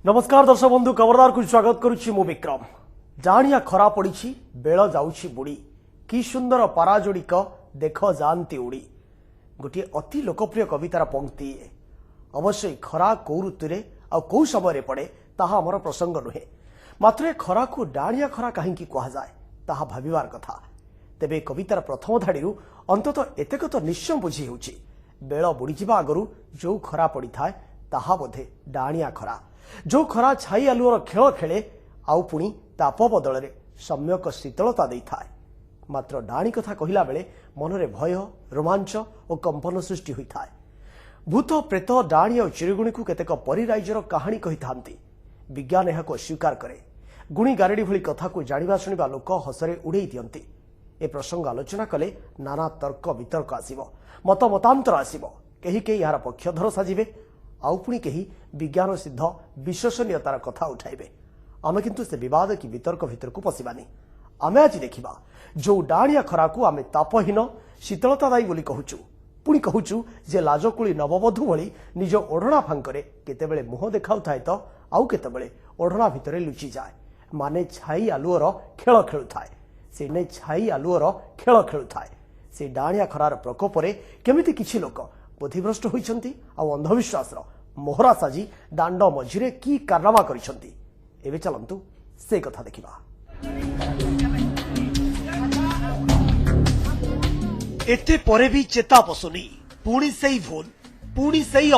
नमस्कार दर्शक बंधु खबरदार को स्वागत करुच्ची मु विक्रम। जानिया खरा पड़ी बेल जाउछि बुड़ी कि सुंदर पाराजोड़िक देख जानती उड़ी गोटे अति लोकप्रिय कवितार पंक्ति। अवश्य खरा कौ ऋतु आ कौ समय पड़े ताहा आमर प्रसंग नुहे, मात्र खरा को डाणिया खरा कहीं कहुए ताहा भाविबार कथा। तेबे कवितार प्रथम धाड़ी अंततः एतेक तो निश्चय बुझी होउछि बेल बुड़ीजिबा आगरू जो खरा पड़ी थाए ताहा बोधे डाणिया खरा। जो खरा छाई आलुअर खेल खेले आउ पुणी ताप बदल सम्यक शीतलता दे थाए। मात्र डाणी कथा कहला बेले मनरे भय, रोमांच और कंपन सृष्टि होता है। भूत, प्रेत, डाणी और चिरगुणी को केतेक परिराइजर कहानी कही थांती। विज्ञान यह स्वीकार करे। गुणी गारेडी भली कथा को जानिबा सुनिबा लोक हसरे उड़ेई दियंती। ए प्रसंग आलोचना कले नाना तर्क वितर्क आसिबो, मत मतांतर आसिबो। केही केही यार पक्षधर साजिबे, आउ पुणी केही विज्ञान सिद्ध विश्वसनीयतार कथा उठाइबे। आमे किंतु से विवाद की वितर्क भितर को पशिबानी। आमे आज देखिबा जो डाणिया खरा को आमे तापहीन शीतलतादायी बोली कहूचु, पुणी कहूचु जे लाजकुली नववधू भली निज ओढ़णा फांकरे केतेबेले मुह देखाउ थाए तो आउ केतेबेले ओढ़णा भितरे लुचि जाए। माने छाई आलुअर खेल खेलुथाए। से ने छाई आलुअर खेल खेलुथाए। से डाणिया खरार प्रकोपरे केमिति किछि लोक बुद्धिभ्रष्ट होइछंती आ अंधविश्वास मोहरा साजी दांड मझिरे की कारनामा करिछंती। एबे चलंतु से कथा देखिबा। एते परे भी चेता पसुनी, पुणी सेई भूल, पुणी सेई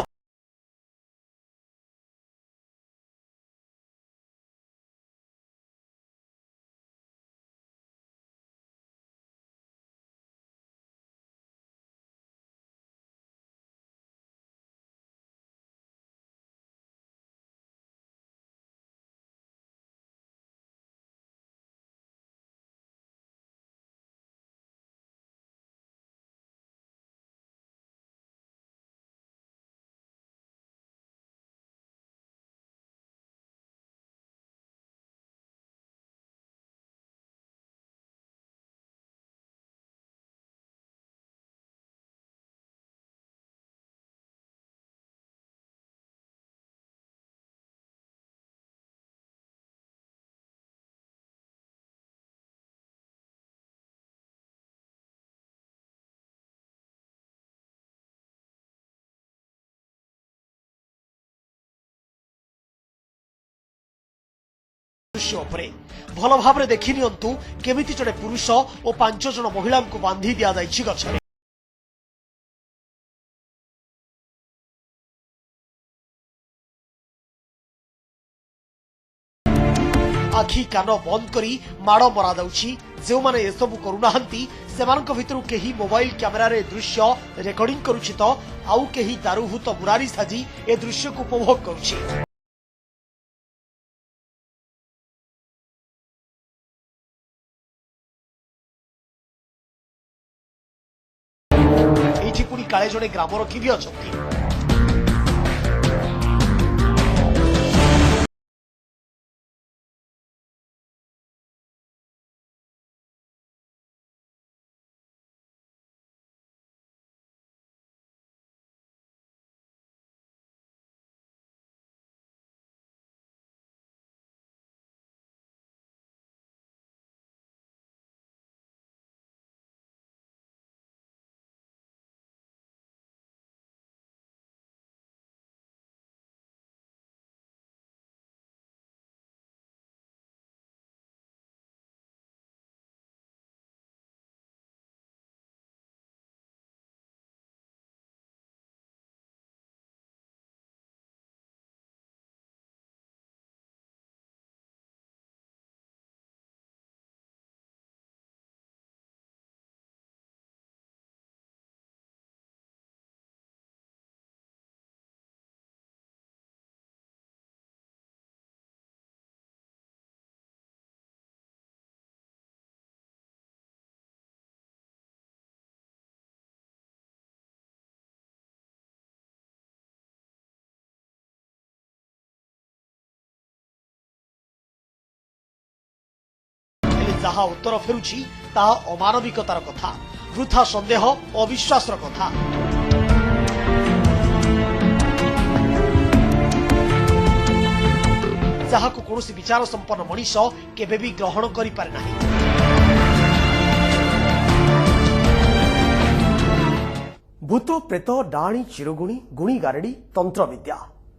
भल भाव देखि नियंतु केमिति जड़े पुरुष और 5 जन महिला को बांधी दिया जाइछि गछरे। आखि कान बंद करी माड़ मरा जाउछि। जो माने ए सब करूनाहंती सेमानक भितरु केही मोबाइल कैमेरा रे दृश्य रेकॉर्डिंग करूछि तो आउ केही दारुभूत मुरारी साजी ए दृश्य को उपभोग करूछि। पुणी काले जड़े ग्रामर कि भी अच्छा जहा उत्तर फेरुछि ताहा अमानविकतार कथा, वृथा संदेह अविश्वासर कथा। जहाको कौनसी विचार संपन्न मनीष केबे भी ग्रहण करि पारे नाही। भूत प्रेत डाणी चिरुगुणी गुणी गारेडी तंत्र विद्या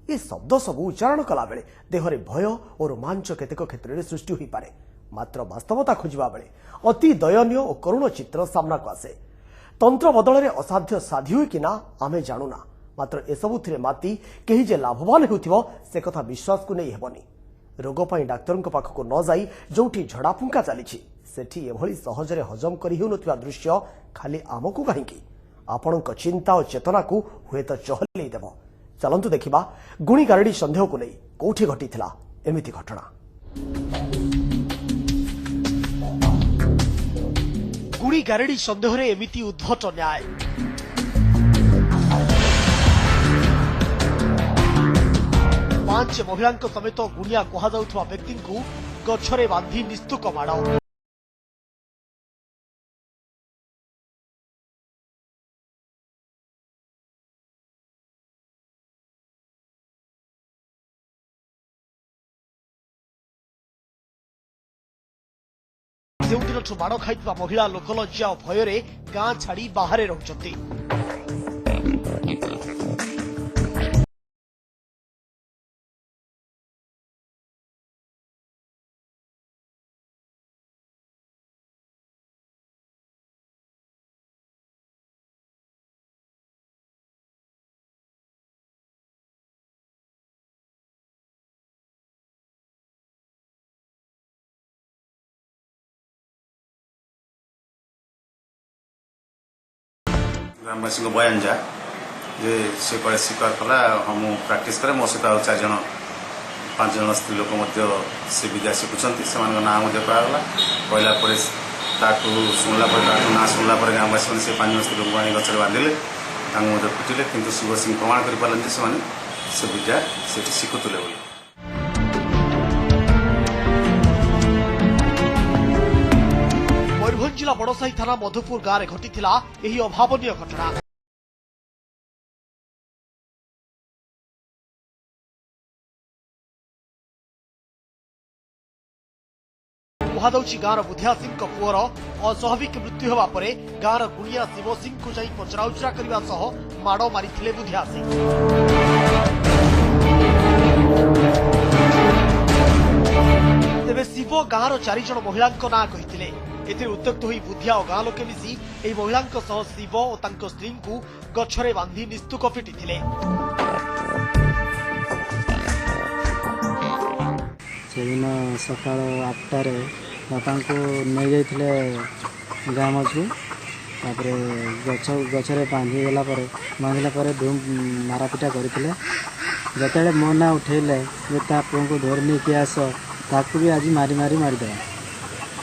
ये शब्द सबू उच्चारण कला बेले देहरे भय और रोमांच केतेक क्षेत्र में सृष्टि हो पारे। मात्र वास्तवता खोजा बेले अति दयनीय और करुण चित्र सामना को आसे। तंत्र बदल में असाध्य साधि हुए कि ना आमे जानुना, मात्र एसबु माति कहीं जे लाभवान हो से कथा विश्वास को नहीं हेबनी। रोग पर डाक्तर पाखक न जाई जोठी झड़ाफुंका चली सेठी एभली सहजरे हजम करि हेउनथिबा दृश्य खाली आमको कहीं आपणक चिंता और चेतना को हुए तो चहल देव। चलंतु देखिबा गुणी गारेडी संदेह को नहीं कोठी घटिथिला एमिति घटना। गुणी गारेडी संदेह रे एमिति उद्भट न्याय। पांच महिला समेत गुणिया कहुवा व्यक्ति को गछरे बांधी निस्तुक माड़। जो दिन माड़ खाई महिला लोकलज्जा और भय गां छाड़ी बाहर रहुचंती। ग्रामवासी को बयान जा जे से कड़े स्वीकार कला हम प्राक्ट करे मो सहित आउ 4 जन 5 जन स्त्री लोक से विद्या शिखुंट से ना कहला कहला शुणला ना शुणला ग्रामवासी मैंने से 5 जन स्त्री लोक गचर बांधिले पिटिले किंतु शिव सिंह प्रमाण कर पारे से विद्या से शिखुले। मयूरभंज जिला बड़साही थाना मधुपुर गांव में घटिथिला एही अभावनीय घटना। कुहादौची गांव बुधिया सिंह पुअर अस्वाभाविक मृत्यु होगा पर गांव गुणिया शिव सिंह को जाई पचराउचरा करने सह माड़ मारी बुधिया सिंह। तेबे शिव गांव 4 जन महिला ना कही एथे उत्त्यक्त होई बुधिया और गां लोके मिसी एही महिला सह शिव और तांको स्त्री को गछरे बांधी निस्तुक पिटिथिले। सेदिन सकाल 8टारे बापा को नहीं जाइथिले गाँ मझू गछरे बांधिला धूम मारापिटा करते जिते मो ना उठेले पुओं को धर नहीं कि आस ताकू भी आज मारी मारिदे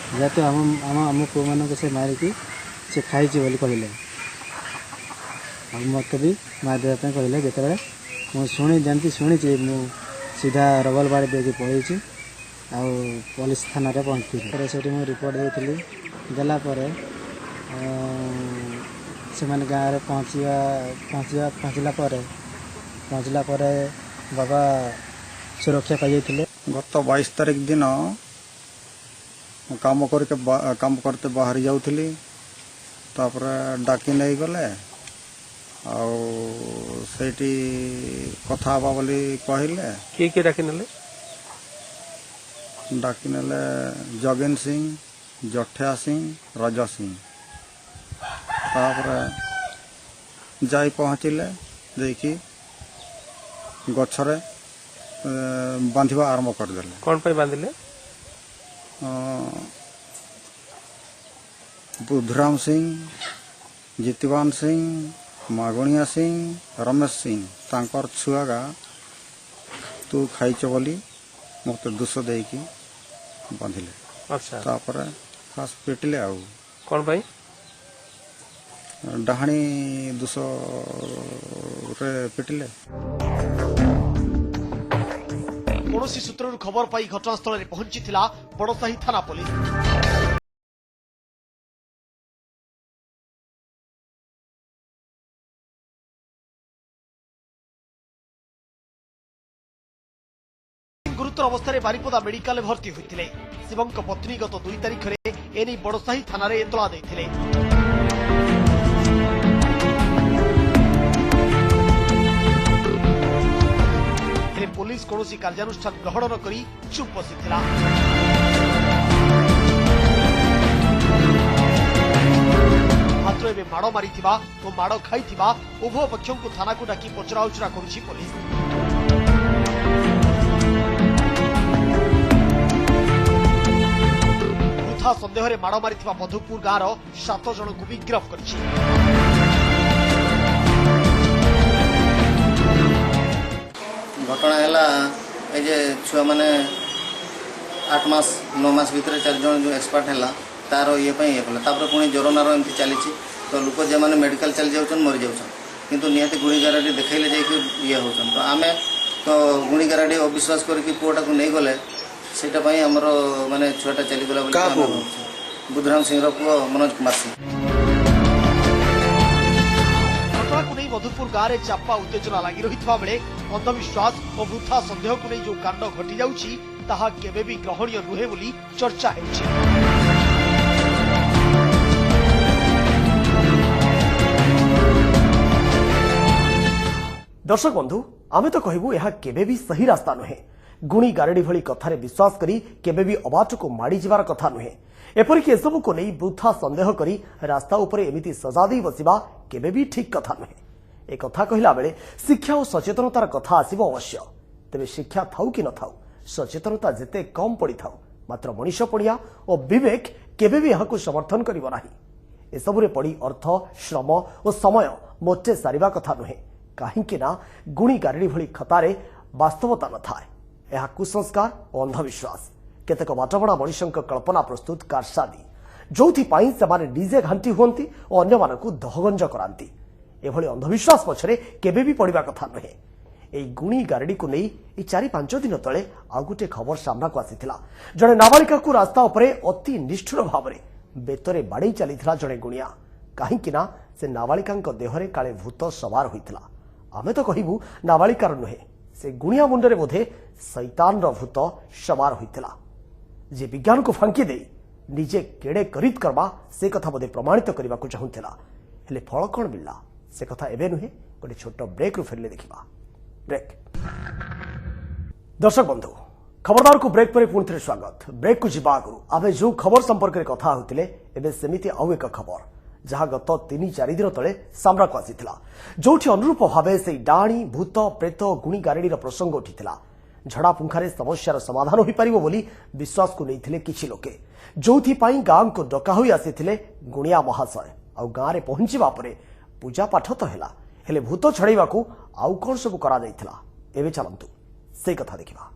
जेहेतु आम पुओ मान से मारिकी से खाई कहले मत भी मारिदेवाई कहले जिते मुझे जमी शुणी मु सीधा रबल बाड़ी देके पलैची आउ पुलिस थाना रे पहुँची से रिपोर्ट देला से मैंने गाँव में पहुँचला बाबा सुरक्षा पाई गत 22 तारीख दिन काम करते बाहरी जाऊली तापर डाकी नहीं गले आठी कथा हवा बोली कहले किए डाकी नेले जगन सिंह जठिया सिंह रज सिंह तापर जाई पहुँचले देखी गछरे बांधिबा आरंभ करदे। कौन पे बांधिले? बुधराम सिंह जितवान सिंह मागणिया सिंह रमेश सिंह तांकर छुआगा तू खाइच बोली मत दोष देकी बांधिले। अच्छा तापर खास पिटिले आउ कौन भाई डाहाणी दोष रे पिटिले। कौनसी सूत्रु खबर पाई घटनास्थल में पहुंची बड़साही थाना पुलिस। गुरुतर अवस्था बारिपदा मेडिकल भर्ती होते। शिवं पत्नी गत 2 तारिख में एने बड़साही थाना एतला देथिले। पुलिस कौनसी कार्यानुष्ठान ग्रहण न करी चुप बसिथिला। मात्र एबे माड़ मारिथिबा ओ माड़ खाइथिबा उभय पक्षों थाना को डाकी पचराउचरा करुछि पुलिस। वृथा संदेह रे माड़ मारिथिबा मधुपुर गाँव 7 जन को भी गिरफ्त करिछि। घटना है जे छुआ मैंने 8 मास 9 मास भीतर 4 जन जो एक्सपर्ट है तार ये कला पुणी ज्वर नार एमती चली तो लोक जो मैंने मेडिकल चली जाऊन मरी जाऊन किंतु निहाती गुणी गाराटी देखले जाकि ये हो तो आम तो गुणी गाराटी अविश्वास करके पुआटा को नहीं गले से आमर माने छुआटा चलीगला बुधराम सिंह पुओ मनोज कुमार सिंह। मधुपुर गाँव में चापा उत्तेजना लगी रही बेले अंधविश्वास और वृथा संदेह को नहीं जो कांड घटी जाउछि ताहा केबे भी ग्रहणीय नुहे बोली चर्चा हेउछि। दर्शक बंधु आमे तो कहबू यह केबे भी सही रास्ता नुहे। गुणी गारेडी भली कथारे विश्वास करी केबे भी अबाट को माड़ी जिबार कथा नुहे। एपरिक एसबू को नहीं वृथा संदेह करी रास्ता उपरे एमिति सजा दी बसिबा केबे भी ठीक कथा नुहे। एक कथा कहला बेले शिक्षा और सचेतनतार कथा आसिबो अवश्य। तेबे शिक्षा थाउ कि न थाउ सचेतनता जेते कम पड़ी थाउ मात्र मनीष पड़िया और विवेक केबे भी यहाकु समर्थन करिबो नाही। एसबुरे पड़ी अर्थ श्रम और समय मोटे सारिबा कथा नुहे। काहींकि ना गुणी गारेडी भली कथारे वास्तवता न थाए। यह कुसंस्कार और अंधविश्वास केतेक बाटबणा मनीषक कल्पना प्रस्तुत कारसादी जोथिपाई सेमाने डीजे घांटी हुअंती और अन्य मानकु दहगंज करांती। एभली अंधविश्वास पछरे केबे भी पड़िबा कथा नुहे। एई गुणी गारेडी को नहीं 4-5 दिन तले आ गुटे खबर सामना को आसीथिला। जड़े नाबालिका को रास्ता उपरे अति निष्ठुर भावरे बेतरे बाड़ी चलीथिला जड़े गुणिया। काहींकि ना से नाबालिकांक देहरे काले भूत सवार होइथिला। आमे तो कहिबू नाबालिकार नुहे से गुणिया मुंडरे बोधे शैतान रो भूत सवार होइथिला। जे विज्ञान को फांकी दे निजे केड़े करित करबा से कथा बोधे प्रमाणित करबा को चाहुथिला। हेले फल कोन मिलला से कथा एबे नुहे। गोटे छोट ब्रेक रु फेरले देखिबा। ब्रेक। दर्शक बंधु खबरदार को ब्रेक पर पुणी थे स्वागत। ब्रेक को जीवा आगु आमे जो खबर संपर्क में कथा होतिले एबे सेमिति आउ एक खबर जहां गत 3-4 दिन तले सामना को आसीथिला। जोठी अनुरूप भावे से डाणी भूत प्रेत गुणी गारेडी प्रसंग उठिथिला। झड़ा पुंखारे समस्यार समाधान हो पारिबो बोली विश्वास को नैथिले किछि लोके। जोथि पाई गांव को डका होई आसीथिले गुणिया महाशय। आ गाँव रे पहुंचीबा परे पूजा पाठ तो हेला हेले भूत छड़ाइबा को आउ कोन सब करा जाइथिला एबे चलंतु से कथा देखिबा।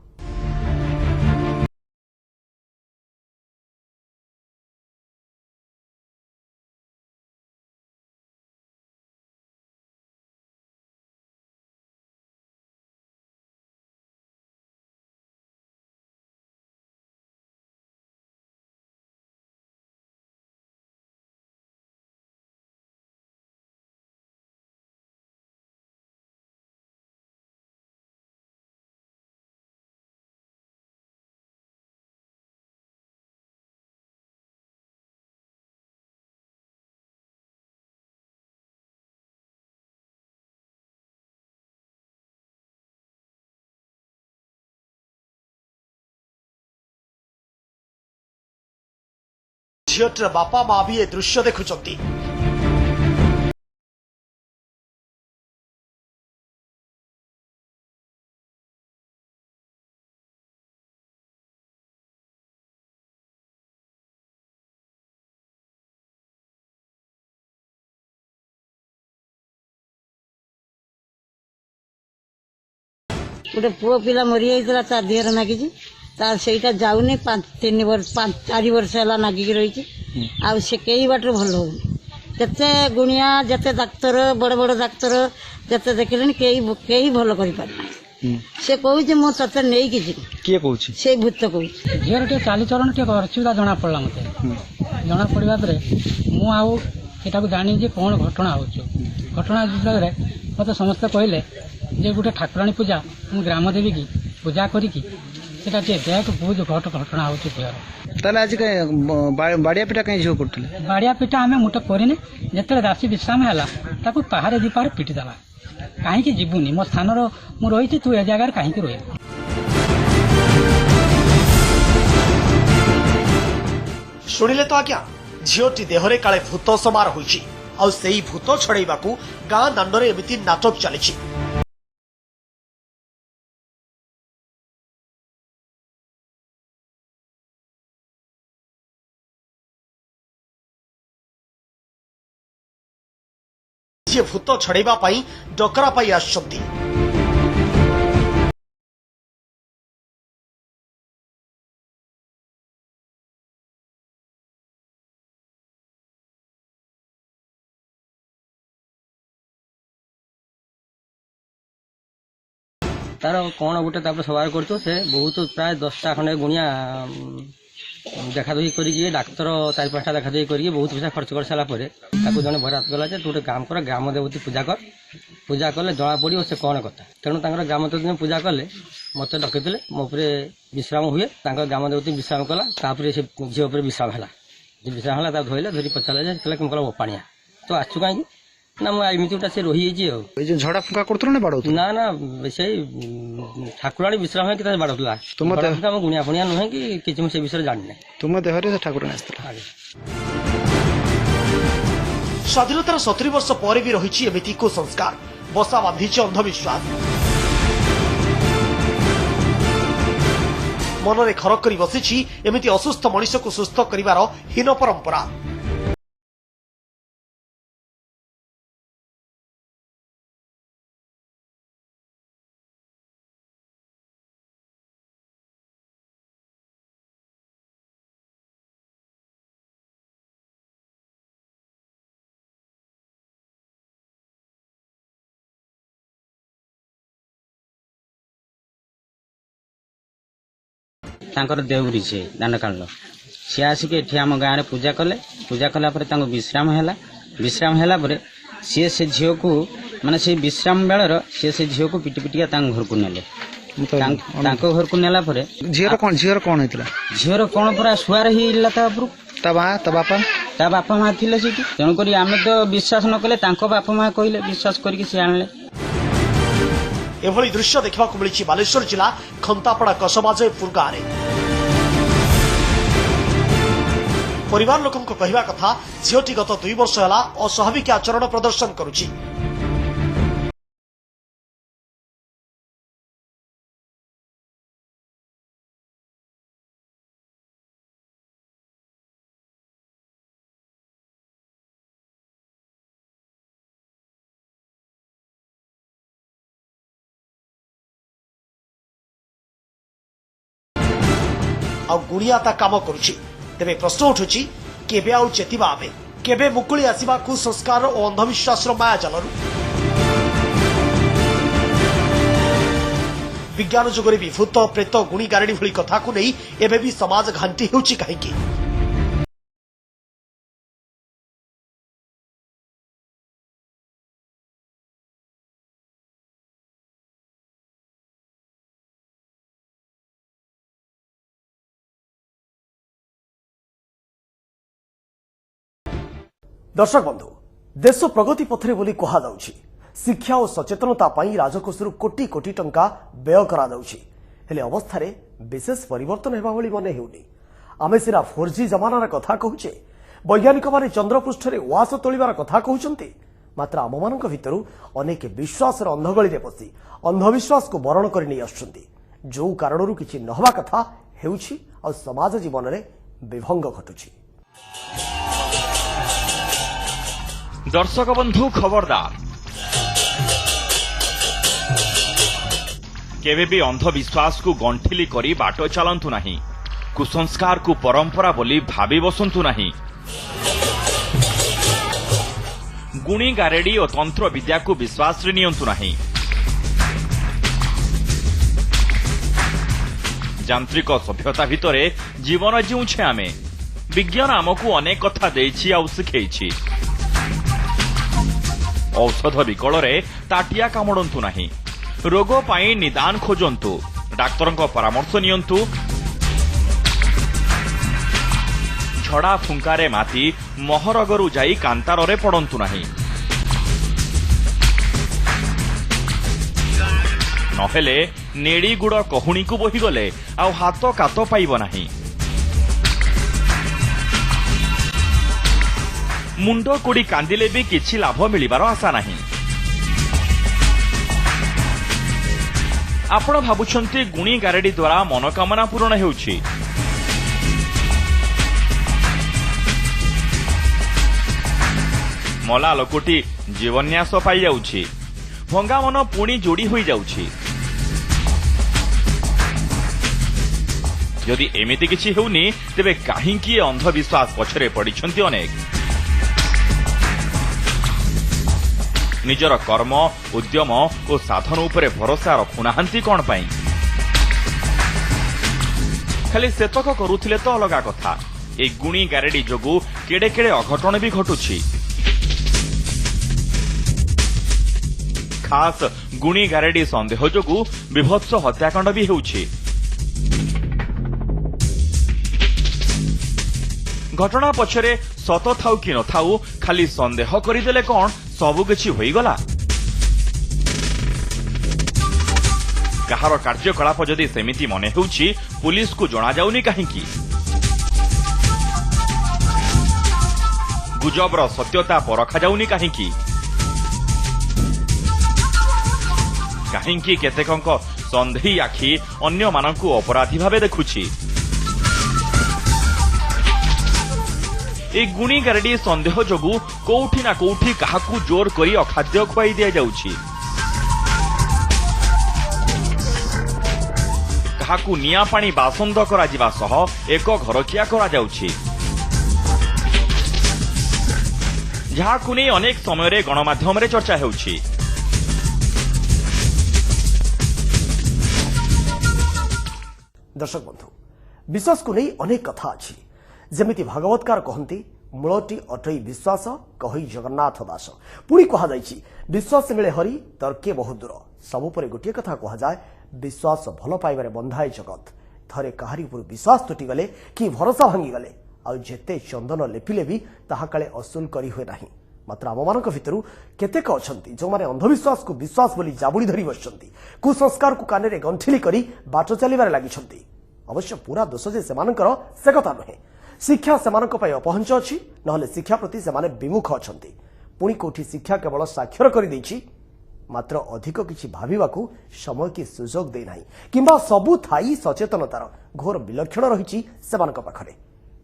झीटर बापा माँ भी ए दृश्य देखुचंती। गोटे पुओ पिला मरी जाइला तार देहर नागिची तार सेटा जाउनी 4 वर्ष है नागिकी रही आ से कई बाटर भल हो जते गुणिया जते डाक्तर बड़ बड़ डाक्तर जते देखले कई भल कर से कहू मो ते नहीं किए कहूँ से भूत कहूँ झीर टे चालीचरण टे असुविधा जना पड़ा मत जना पड़ा मुझे जानी जे कौन घटना हो घटना जगह मत समस्ते कहले जे गोटे ठाकुराणी पूजा ग्राम देवी की पूजा करी সেটা ଟିକେ ଦେହକୁ ବହୁତ ଘଟଣା ହେଉଛି ଦେହର। ତାହେଲେ ଆଜି ବାଡ଼ିଆ ପିଟା କାହିଁ ଝିଅ କରୁଥିଲେ? ବାଡ଼ିଆ ପିଟା ଆମେ ମୋଟେ କରିନି, ଯେତେବେଳେ ରାଶି ବିଶ୍ରାମ ହେଲା ତାକୁ ପାହାରେ ଦି ପାହାରେ ପିଟି ଦେଲା। କାହିଁକି ଯିବୁନି, ମୋ ସ୍ଥାନର ମୁଁ ରହିଛି, ତୁ ଏ ଜାଗାରେ କାହିଁକି ରହିବୁ? ଶୁଣିଲେ ତ ଆଜ୍ଞା, ଝିଅଟି ଦେହରେ କାଳେ ଭୂତ ସମାର ହୋଇଛି, ଆଉ ସେଇ ଭୂତ ଛଡେଇବାକୁ ଗାଁ ଦାଣ୍ଡରେ ଏମିତି ନାଟକ ଚାଲିଛି। ଯିଏ ଭୂତ ଛଡେଇବା ପାଇଁ ଡକରା ପାଇ ଆସିଛନ୍ତି। ତାର କ'ଣ ଗୋଟେ ତାପରେ ସବାର କରୁଛୁ, ସେ ବହୁତ ପ୍ରାୟ 10ଟା ଖଣ୍ଡେ ଗୁଣିଆ ଦେଖାଦେଖି କରିକି ଡାକ୍ତର 4-5ଟା ଦେଖାଦେଖି କରିକି ବହୁତ ପଇସା ଖର୍ଚ୍ଚ କରିସାରିଲା ପରେ ତାକୁ ଜଣେ ବରାତ କଲା ଯେ ତୁ ଗୋଟେ କାମ କର, ଗ୍ରାମ ଦେବତୀ ପୂଜା କର, ପୂଜା କଲେ ଜଣା ପଡ଼ିବ ସେ କ'ଣ କଥା। ତେଣୁ ତାଙ୍କର ଗ୍ରାମ ଦେବତୀ ପୂଜା କଲେ ମୋତେ ଡକେଇଥିଲେ, ମୋ ଉପରେ ବିଶ୍ରାମ ହୁଏ, ତାଙ୍କ ଗ୍ରାମ ଦେବତୀ ବିଶ୍ରାମ କଲା, ତାପରେ ସେ ଝିଅ ଉପରେ ବିଶ୍ରାମ ହେଲା। ବିଶ୍ରାମ ହେଲା ତାକୁ ଧୋଇଲେ, ଧରି ପଚାରିଲେ ଯେ କହିଲେ କେମିତି କହିଲା ପାଣିଆ ତ ଆସୁ କାହିଁକି ନା ମୁଁ ଏମିତି ଗୋଟେ ସେ ରହିଯାଇଛି ଆଉ। ଏଇ ଯୋଉ ଝଡ଼ା ଫୁଙ୍କା କରୁଥିଲ ନା ବାଡ଼ଉଥିଲ? ନା ନା ସେଇ ଠାକୁରାଣୀ ବିଶ୍ରାମ ହେଇକି ତା ବାଡ଼ଉଥିଲା। ଆମ ଗୁଣିଆ ଫୁଣିଆ ନୁହେଁ କି କିଛି, ମୁଁ ସେ ବିଷୟରେ ଜାଣିନି। ତୁମ ଦେହରେ ସେ ଠାକୁରାଣୀ ଆସିଥିଲା? ସ୍ୱାଧୀନତାର 70 ବର୍ଷ ପରେ ବି ରହିଛି ଏମିତି କୁସଂସ୍କାର, ବସା ବାନ୍ଧିଛି ଅନ୍ଧବିଶ୍ୱାସ। ମନରେ ଖର କରି ବସିଛି ଏମିତି ଅସୁସ୍ଥ ମଣିଷକୁ ସୁସ୍ଥ କରିବାର ହୀନ ପରମ୍ପରା। ତାଙ୍କର ଦେଉରୀ ସେ ଦାଣ୍ଡକାଳ ସିଏ ଆସିକି ଏଠି ଆମ ଗାଁରେ ପୂଜା କଲା ପରେ ତାଙ୍କୁ ବିଶ୍ରାମ ହେଲା ପରେ ସିଏ ସେ ଝିଅକୁ ମାନେ ସେଇ ବିଶ୍ରାମ ବେଳର ସିଏ ସେ ଝିଅକୁ ପିଟି ପିଟିକା ତାଙ୍କ ଘରକୁ ନେଲେ। ତାଙ୍କ ଘରକୁ ନେଲା ପରେ ଝିଅର କ'ଣ ହେଇଥିଲା? ଝିଅର କ'ଣ ପୁରା ଶୁଆର ହେଇଲା ତା ଉପରୁ। ତା ବାପା ମା ଥିଲେ ସେଠି, ତେଣୁକରି ଆମେ ତ ବିଶ୍ୱାସ ନ କଲେ ତାଙ୍କ ବାପା ମା କହିଲେ, ବିଶ୍ୱାସ କରିକି ସେ ଆଣିଲେ। ଏଭଳି ଦୃଶ୍ୟ ଦେଖିବାକୁ ମିଳିଛି ବାଲେଶ୍ୱର ଜିଲ୍ଲା ଖନ୍ତାପଡ଼ା କସବା ଜୟପୁର ଗାଁରେ। ପରିବାର ଲୋକଙ୍କ କହିବା କଥା, ଝିଅଟି ଗତ 2 ବର୍ଷ ହେଲା ଅସ୍ୱାଭାବିକ ଆଚରଣ ପ୍ରଦର୍ଶନ କରୁଛି। ଆଉ ଗୁଣିଆ ତା କାମ କରୁଛି। ତେବେ ପ୍ରଶ୍ନ ଉଠୁଛି, କେବେ ଆଉ ଚେତିବା ଆମେ? କେବେ ମୁକୁଳି ଆସିବା କୁସଂସ୍କାର ଓ ଅନ୍ଧବିଶ୍ୱାସର ମାୟା ଜାଲରୁ? ବିଜ୍ଞାନ ଯୁଗରେ ବି ଭୂତ, ପ୍ରେତ, ଗୁଣି ଗାରେଡି ଭଳି କଥାକୁ ନେଇ ଏବେ ବି ସମାଜ ଘାଣ୍ଟି ହେଉଛି କାହିଁକି? दर्शक बंधु, देश प्रगति पथरे बोली कहुछि। शिक्षा और सचेतनता पाई राजकोषरु कोटी कोटी टंका व्यय करा जाउछि। हेले अवस्था विशेष परिवर्तन हेबा भली मने हेउनी। आमे सिरा 4G जमानार कथा कहूचे, वैज्ञानिक माने चंद्रपृष्ठरे उआस तोलिबार कथा कहउचंती, मात्र आममानक भितरु अनेक विश्वासर अंधगळीरे बसी अंधविश्वास को बरण करि नै आछुंती, जो कारणरू किछि नहबा कथा हेउछि और समाज जीवन रे विभंग घटुछि। दर्शक बंधु खबरदार, केवे भी अंधविश्वास को गंठिली करी बाट चलंतु नहीं। कुसंस्कार को परंपरा बोली भावी बसंतु नहीं। गुणी गारेडी और तंत्र विद्या को विश्वास रे नियंतु नहीं। यांत्रिक सभ्यता भितरे जीवन जीउछे आमे। विज्ञान आमको अनेक कथा देछि आ शिखेछि। औषध विकल रे ताटिया कामड़ंतु नहीं। रोग पाई निदान खोजंतु, डाक्तरଙ୍କ परामर्श नियंतु। झड़ा फुंकारे माती महरगरू जाई कांतारे पड़ंतु नाही, नहेले नेड़ी गुड़ कहुणी को बोहीगले आउ हाथ कात पाइब नाही। मुंड कोड़ी कांदिले भी किछि लाभ मिलिबार आशा नाही। आपण भाबुछंती गुणी गारेडी द्वारा मनोकामना पूर्ण हेउछि। मला लोकोटी जीवन्यास पाई जाउछि, भंगा मन पुणी जोड़ी होई जाउछि। जदि एमिति किछि हेउनी तेबे काहींकी अंधविश्वास पछरे पड़िछंती अनेक। निजर कर्म उद्यम और साधन उपरे भरोसा रखुनाहांती कौन पाई? खाली सेतक करुथिले तो अलगा कथा, ए गुणी गारेडी जोगु केड़े केड़े अघटन भी घटुछि। खास गुणी गारेडी संदेह जोगु विभत्स हत्याकांड भी हेउछि। घटना पछरे सत थाउ कि न थाउ खाली संदेह करिदेले कौन सबु किछि होइगला? काहार कार्यकलाप जदि सेमिति मने हेउछि पुलिस को जणा जाउनी काहींकी? गुजबर सत्यता परखा जाउनी काहींकी? काहींकी केतेकंक संदेही आखि अन्य मानकु अपराधी भावे देखुछि? ए गुणी गारेडी संदेह जोगु कोउठी ना कोउठी काहाकू जोर करी अखाद्य खुआई दिया जाउछि, काहाकू निया पानी बासंद करा जिबा सह एक घरकिया करा जाउछि, जाहाकू नै अनेक समय रे गणमाध्यम रे चर्चा हेउछि। दर्शक बंधु, विश्वास को नहीं अनेक कथा अछि। जेमिति भागवतकार कहती मूलटी अटई विश्वास कही जगन्नाथ दास। पुणी कह विश्वास मिले हरि तर्के बहुत दूर। सबुपर गोटे कथा कह जाए, विश्वास भल पाइबारे बंधाए जगत। थरे कहारी उपर विश्वास तुटिगले कि भरोसा भांगीगले आउ जेते चंदन लेपिले भी ताहा काले असूल करी हुए नाही। मात्र आममानक भितरु केतेक अछंती जो माने अंधविश्वास को विश्वास बोली जाबुड़ी धरी बसछंती, कुसंस्कार को काने रे गंठिली करी बाट चलिबारे लागिछंती। अवश्य पूरा दोष जे सेमानकर से कथा नहे। शिक्षा सेमानक पय अपहंच अछि, नहले शिक्षा प्रति सेमाने विमुख अछंती। पुणी कोठी शिक्षा केवल साक्षर करि दैछि, मात्र अधिक किछि भाबिबाकू समय की सुजोग दे नाही, किंबा सबु थाई सचेतनतार घोर विलक्षण रहिछि सेमानक पाखरे।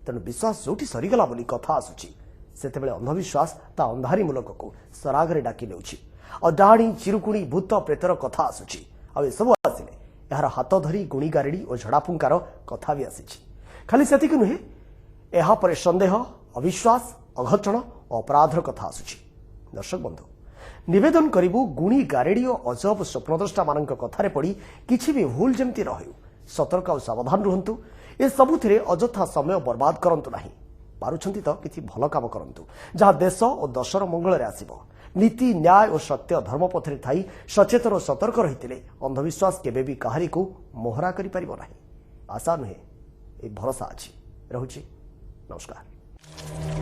तेणु विश्वास जोठी सरीगला बोली कथा आसुछि, सेतेबेले अंधविश्वास ता अंधारी मुलकको सरागरे डाकी नेउछि। अडाणी चिरुकुणी भूत प्रेतर कथा आसुछि। आ ए सब आसिले यार हाथ धरी गुणी गारेडी और झड़ाफुंकार कथा भी आसिछि। खाली सेतिक नुहे, एहा परे संदेह, अविश्वास, अघटन, अपराधर कथा आसुछि। दर्शक बंधु, निवेदन करिबु गुणी गारेडी और अजब स्वप्नद्रष्टा मानक कथारे पड़ी किछि भी भूल जेमति रहयु, सतर्क और सावधान रुहंतु। ए सबुथिरे अजथा समय बर्बाद करंतु नाही। पारुछंती तो किछि भल काम करंतु, जहा देश और दशर मंगल रे आसीबो। नीति, न्याय और सत्य धर्म पथरे थाई सचेतन और सतर्क रहितिले अंधविश्वास केबे भी काहारी को मोहरा करि परिबो नाही। आशा नुहे, ए भरोसा अछि। रहुछि। नमस्कार।